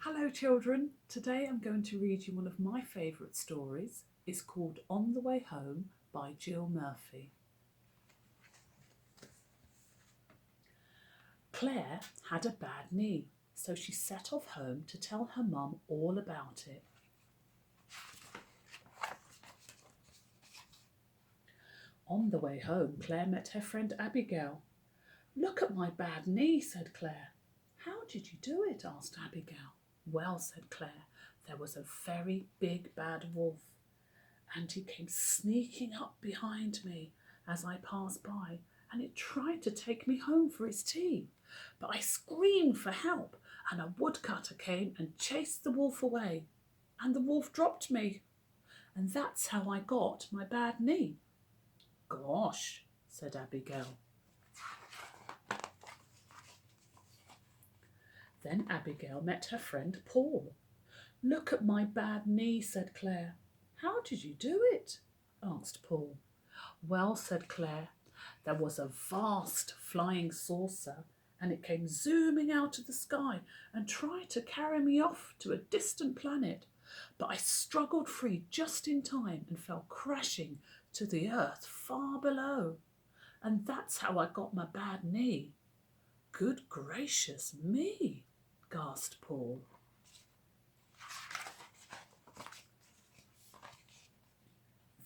Hello children, today I'm going to read you one of my favourite stories. It's called On the Way Home by Jill Murphy. Claire had a bad knee, so she set off home to tell her mum all about it. On the way home, Claire met her friend Abigail. "Look at my bad knee," said Claire. "How did you do it?" asked Abigail. "Well," said Claire, "there was a very big bad wolf, and he came sneaking up behind me as I passed by, and it tried to take me home for his tea. But I screamed for help, and a woodcutter came and chased the wolf away, and the wolf dropped me, and that's how I got my bad knee." "Gosh," said Abigail. Then Abigail met her friend Paul. "Look at my bad knee," said Claire. "How did you do it?" asked Paul. "Well," said Claire, "there was a vast flying saucer, and it came zooming out of the sky and tried to carry me off to a distant planet. But I struggled free just in time and fell crashing to the earth far below. And that's how I got my bad knee." "Good gracious me," gasped Paul.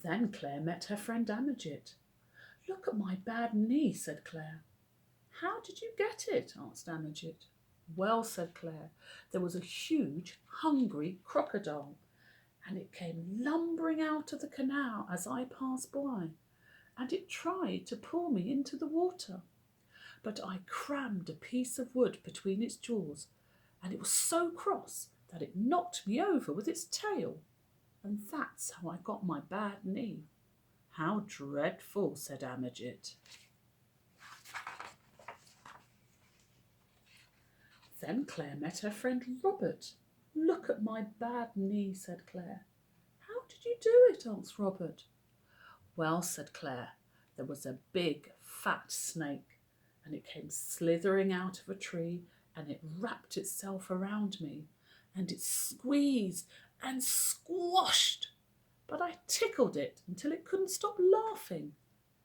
Then Claire met her friend Amajit. "Look at my bad knee," said Claire. "How did you get it?" asked Amajit. "Well," said Claire, "there was a huge, hungry crocodile, and it came lumbering out of the canal as I passed by, and it tried to pull me into the water. But I crammed a piece of wood between its jaws, and it was so cross that it knocked me over with its tail, and that's how I got my bad knee." "How dreadful," said Amajit. Then Claire met her friend Robert. "Look at my bad knee," said Claire. "How did you do it?" asked Robert. "Well," said Claire, "there was a big fat snake, and it came slithering out of a tree, and it wrapped itself around me, and it squeezed and squashed, but I tickled it until it couldn't stop laughing,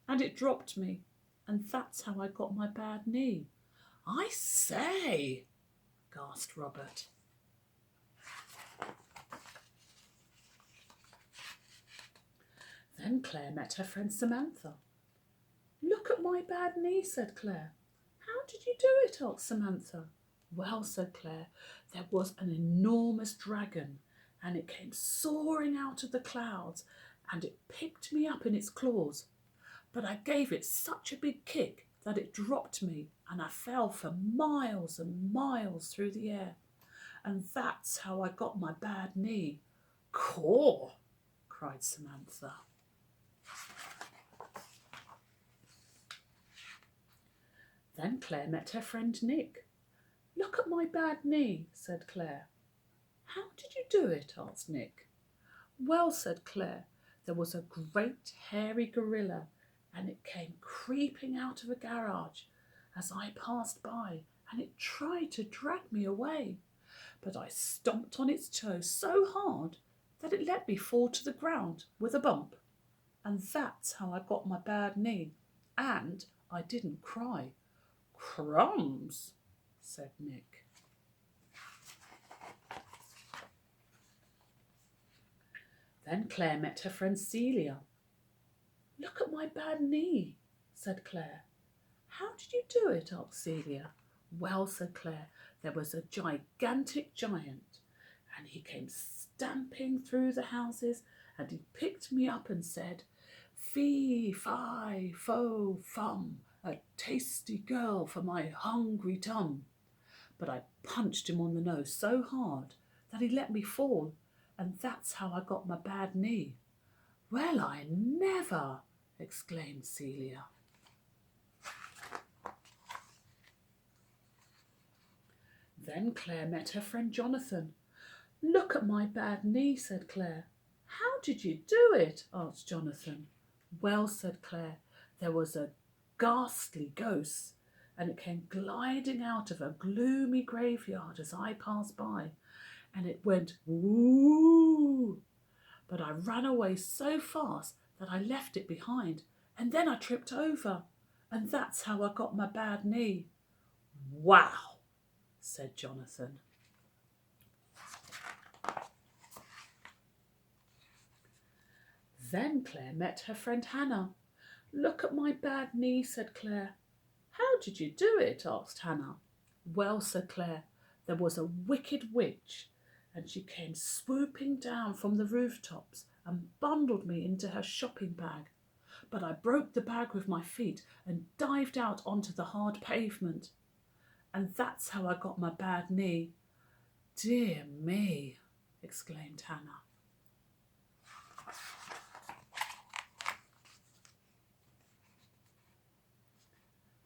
and it dropped me, and that's how I got my bad knee." "I say," gasped Robert. Then Claire met her friend Samantha. "Look at my bad knee," said Claire. "How did you do it?" asked Samantha. "Well," said Claire, "there was an enormous dragon, and it came soaring out of the clouds, and it picked me up in its claws. But I gave it such a big kick that it dropped me, and I fell for miles and miles through the air. And that's how I got my bad knee." "Caw!" cried Samantha. Then Claire met her friend Nick. "Look at my bad knee," said Claire. "How did you do it?" asked Nick. "Well," said Claire, "there was a great hairy gorilla, and it came creeping out of a garage as I passed by, and it tried to drag me away. But I stomped on its toe so hard that it let me fall to the ground with a bump. And that's how I got my bad knee. And I didn't cry." "Crumbs," said Nick. Then Claire met her friend Celia. "Look at my bad knee," said Claire. "How did you do it?" asked Celia. "Well," said Claire, "there was a gigantic giant, and he came stamping through the houses, and he picked me up and said, 'Fee, fi, fo, fum, a tasty girl for my hungry tum.' But I punched him on the nose so hard that he let me fall, and that's how I got my bad knee." "Well, I never!" exclaimed Celia. Then Claire met her friend Jonathan. "Look at my bad knee," said Claire. "How did you do it?" asked Jonathan. "Well," said Claire, "there was a ghastly ghost, and it came gliding out of a gloomy graveyard as I passed by, and it went woo. But I ran away so fast that I left it behind, and then I tripped over, and that's how I got my bad knee. Wow, said Jonathan. Then Claire met her friend Hannah. Look at my bad knee, said Claire. How did you do it? Asked Hannah. Well, said Claire, there was a wicked witch, and she came swooping down from the rooftops and bundled me into her shopping bag. But I broke the bag with my feet and dived out onto the hard pavement. And that's how I got my bad knee. Dear me, exclaimed Hannah.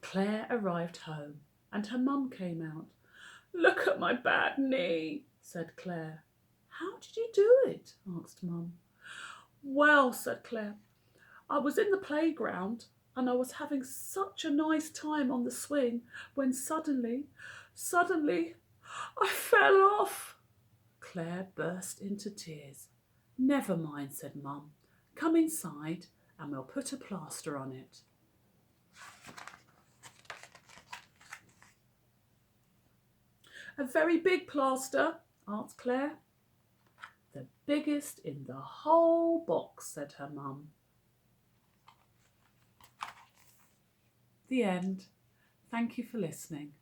Claire arrived home and her mum came out. Look at my bad knee, said Claire. How did you do it? Asked Mum. Well, said Claire, I was in the playground and I was having such a nice time on the swing when suddenly, I fell off. Claire burst into tears. Never mind, said Mum. Come inside and we'll put a plaster on it. A very big plaster, asked Claire. The biggest in the whole box, said her mum. The end. Thank you for listening.